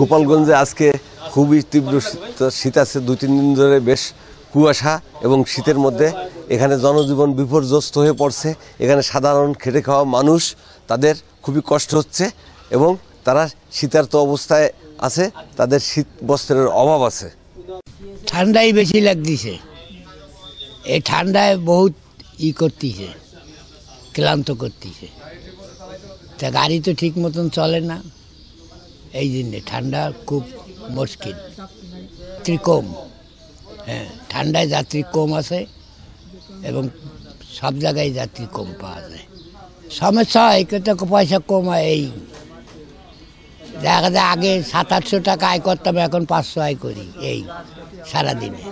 গোপালগঞ্জে আজকে খুবই তীব্র শীত আছে, 2-3 দিন ধরে বেশ কুয়াশা এবং শীতের মধ্যে এখানে জনজীবন বিপর্যস্ত হয়ে পড়ছে। এখানে সাধারণ খেটে খাওয়া মানুষ, তাদের খুবই কষ্ট হচ্ছে এবং তারা শীতার্ত অবস্থায় আছে, তাদের শীত বস্ত্রের অভাব আছে। ঠান্ডাই বেশি লাগতেছে, এই ঠান্ডায় বহুত করতেছে, ক্লান্ত করতেছে। তা গাড়ি তো ঠিক মতন চলে না, এই জন্যে ঠান্ডা খুব মুশকিল। যাত্রী কম, হ্যাঁ, ঠান্ডায় যাত্রী কম আছে এবং সব জায়গায় যাত্রী কম পাওয়া যায়। সমস্যা হয় কিন্তু পয়সা কম হয়, এই দেখা যায় আগে 700-800 টাকা আয় করতাম, এখন 500 আয় করি এই সারাদিনে।